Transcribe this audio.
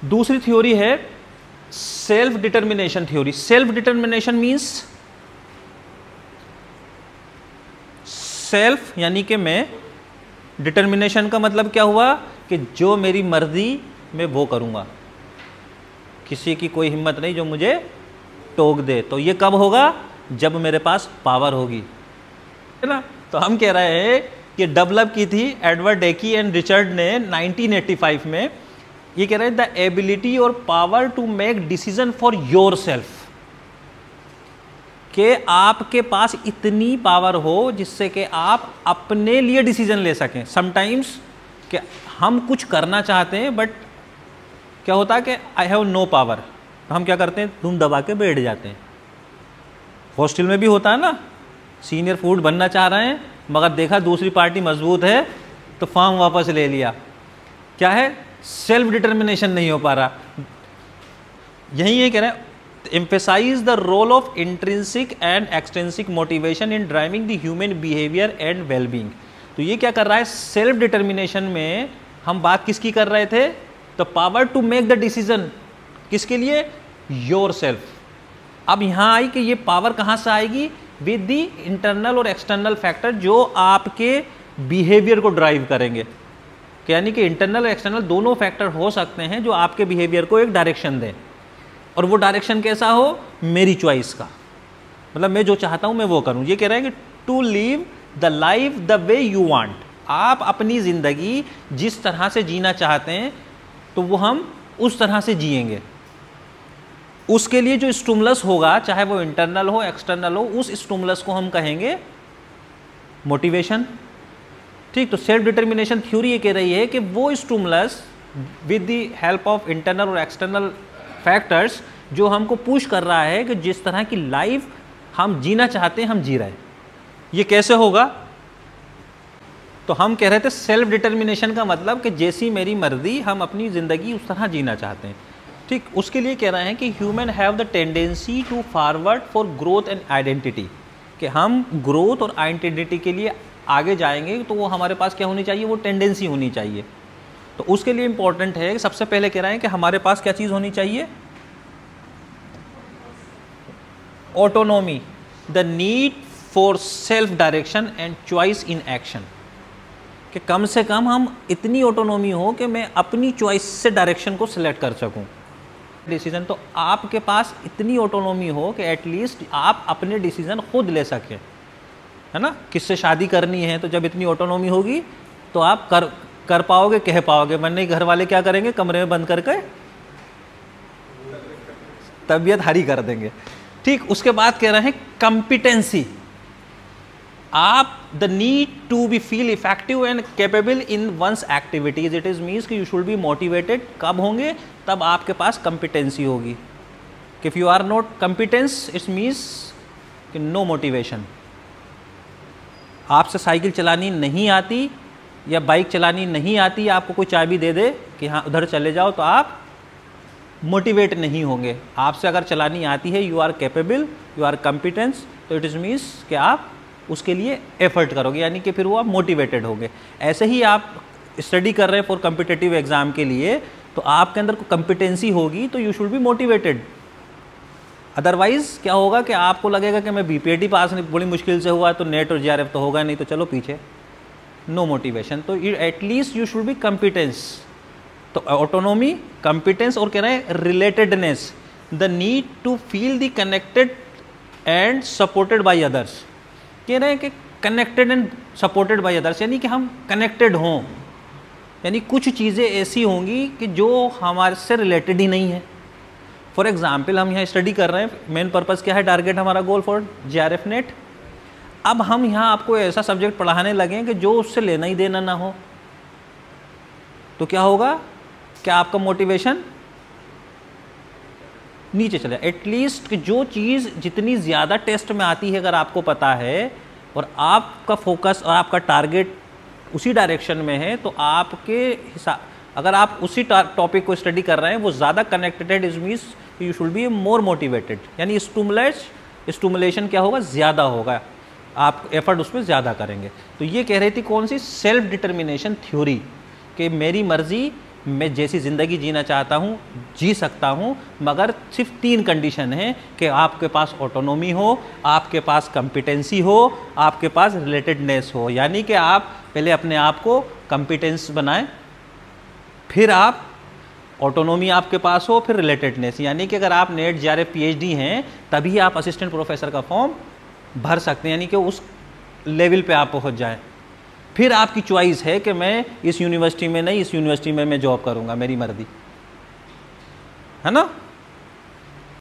दूसरी थ्योरी है self determination theory. Self determination means self यानी कि मैं, डिटर्मिनेशन का मतलब क्या हुआ कि जो मेरी मर्जी मैं वो करूँगा, किसी की कोई हिम्मत नहीं जो मुझे टोक दे। तो ये कब होगा? जब मेरे पास पावर होगी, है ना। तो हम कह रहे हैं कि डेवलप की थी एडवर्ड डेकी एंड रिचर्ड ने 1985 में। ये कह रहे हैं द एबिलिटी और power to make decision for yourself, कि आपके पास इतनी पावर हो जिससे कि आप अपने लिए डिसीजन ले सकें। समटाइम्स कि हम कुछ करना चाहते हैं बट क्या होता है कि आई हैव नो पावर, तो हम क्या करते हैं, धूम दबा के बैठ जाते हैं। हॉस्टल में भी होता है ना, सीनियर फूड बनना चाह रहे हैं मगर देखा दूसरी पार्टी मजबूत है तो फॉर्म वापस ले लिया। क्या है? सेल्फ डिटर्मिनेशन नहीं हो पा रहा। यही ये कह रहे हैं, emphasize the role of intrinsic and extrinsic motivation in driving the human behavior and well-being। तो ये क्या कर रहा है, सेल्फ डिटर्मिनेशन में हम बात किसकी कर रहे थे? तो power to make the decision, किसके लिए? Yourself. अब यहाँ आई कि ये पावर कहाँ से आएगी? विद द इंटरनल और एक्सटर्नल फैक्टर जो आपके बिहेवियर को ड्राइव करेंगे। यानी कि इंटरनल और एक्सटर्नल दोनों फैक्टर हो सकते हैं जो आपके बिहेवियर को एक डायरेक्शन दें, और वो डायरेक्शन कैसा हो? मेरी चॉइस का, मतलब मैं जो चाहता हूं मैं वो करूं। ये कह रहे हैं कि to live the life the way you want, आप अपनी जिंदगी जिस तरह से जीना चाहते हैं तो वो हम उस तरह से जिएंगे। उसके लिए जो स्टिमुलस होगा, चाहे वो इंटरनल हो एक्सटर्नल हो, उस स्टिमुलस को हम कहेंगे मोटिवेशन। ठीक, तो सेल्फ डिटर्मिनेशन थ्योरी ये कह रही है कि वो stimulus with the help of internal और एक्सटर्नल फैक्टर्स जो हमको पुश कर रहा है कि जिस तरह की लाइफ हम जीना चाहते हैं हम जी रहे हैं। ये कैसे होगा? तो हम कह रहे थे सेल्फ डिटर्मिनेशन का मतलब कि जैसी मेरी मर्जी, हम अपनी ज़िंदगी उस तरह जीना चाहते हैं। ठीक, उसके लिए कह रहे हैं कि human have the tendency to forward for growth and identity, कि हम ग्रोथ और आइडेंटिटी के लिए आगे जाएंगे तो वो हमारे पास क्या होनी चाहिए? वो टेंडेंसी होनी चाहिए। तो उसके लिए इंपॉर्टेंट है कि सबसे पहले कह रहे हैं कि हमारे पास क्या चीज़ होनी चाहिए? Autonomy, the need for self direction and choice in action, कि कम से कम हम इतनी ऑटोनॉमी हो कि मैं अपनी चॉइस से डायरेक्शन को सिलेक्ट कर सकूं डिसीजन। तो आपके पास इतनी ऑटोनॉमी हो कि एटलीस्ट आप अपने डिसीजन खुद ले सकें, है ना। किससे शादी करनी है तो जब इतनी ऑटोनॉमी होगी तो आप कर पाओगे, कह पाओगे, वरना घर वाले क्या करेंगे? कमरे में बंद करके तबीयत हरी कर देंगे। ठीक, उसके बाद कह रहे हैं कॉम्पिटेंसी, आप the need to be feel effective and capable in ones activities. It is means कि यू शुड बी मोटिवेटेड। कब होंगे? तब आपके पास कॉम्पिटेंसी होगी। If you are not competence it's means कि नो मोटिवेशन। आपसे साइकिल चलानी नहीं आती या बाइक चलानी नहीं आती, आपको कोई चाबी दे दे कि हाँ उधर चले जाओ, तो आप मोटिवेट नहीं होंगे। आपसे अगर चलानी आती है, you are capable, you are competence, तो इट इज़ मीन्स कि आप उसके लिए एफर्ट करोगे, यानी कि फिर वो आप मोटिवेटेड होंगे। ऐसे ही आप स्टडी कर रहे हैं फॉर कॉम्पिटिटिव एग्जाम के लिए, तो आपके अंदर कॉम्पिटेंसी होगी तो you should be motivated. Otherwise क्या होगा कि आपको लगेगा कि मैं बीपीएटी पास नहीं, बड़ी मुश्किल से हुआ तो नेट और जेआरएफ तो होगा नहीं, तो चलो पीछे, नो मोटिवेशन। तो at least you should be competence. तो ऑटोनॉमी, कॉम्पिटेंस, और कह रहे हैं relatedness, the need to feel the connected and supported by others. कह रहे हैं कि connected and supported by others, यानी कि हम कनेक्टेड हों, यानी कुछ चीज़ें ऐसी होंगी कि जो हमारे से रिलेटेड ही नहीं है। फॉर एग्जाम्पल हम यहाँ स्टडी कर रहे हैं, मेन पर्पज़ क्या है? टारगेट हमारा गोल फॉर जेआरएफ नेट। अब हम यहाँ आपको ऐसा सब्जेक्ट पढ़ाने लगें कि जो उससे लेना ही देना ना हो, तो क्या होगा? क्या आपका मोटिवेशन नीचे चले। एटलीस्ट कि जो चीज़ जितनी ज़्यादा टेस्ट में आती है अगर आपको पता है और आपका फोकस और आपका टारगेट उसी डायरेक्शन में है, तो आपके हिसाब, अगर आप उसी टॉपिक को स्टडी कर रहे हैं, वो ज़्यादा connected is means you should be more motivated, यानी स्टिमुलेशन क्या होगा? ज़्यादा होगा, आप एफर्ट उसमें ज़्यादा करेंगे। तो ये कह रही थी कौन सी? सेल्फ डिटर्मिनेशन थ्योरी, कि मेरी मर्जी मैं जैसी ज़िंदगी जीना चाहता हूँ जी सकता हूँ, मगर सिर्फ 3 कंडीशन है कि आपके पास ऑटोनॉमी हो, आपके पास कंपिटेंसी हो, आपके पास रिलेटेडनेस हो। यानी कि आप पहले अपने आप को कंपिटेंस बनाएं, फिर आप ऑटोनॉमी आपके पास हो, फिर रिलेटेडनेस। यानी कि अगर आप नेट JRF PhD हैं तभी आप असिस्टेंट प्रोफेसर का फॉर्म भर सकते हैं, यानी कि उस लेवल पे आप पहुंच जाएं। फिर आपकी चॉइस है कि मैं इस यूनिवर्सिटी में नहीं, इस यूनिवर्सिटी में मैं जॉब करूंगा, मेरी मर्जी है ना।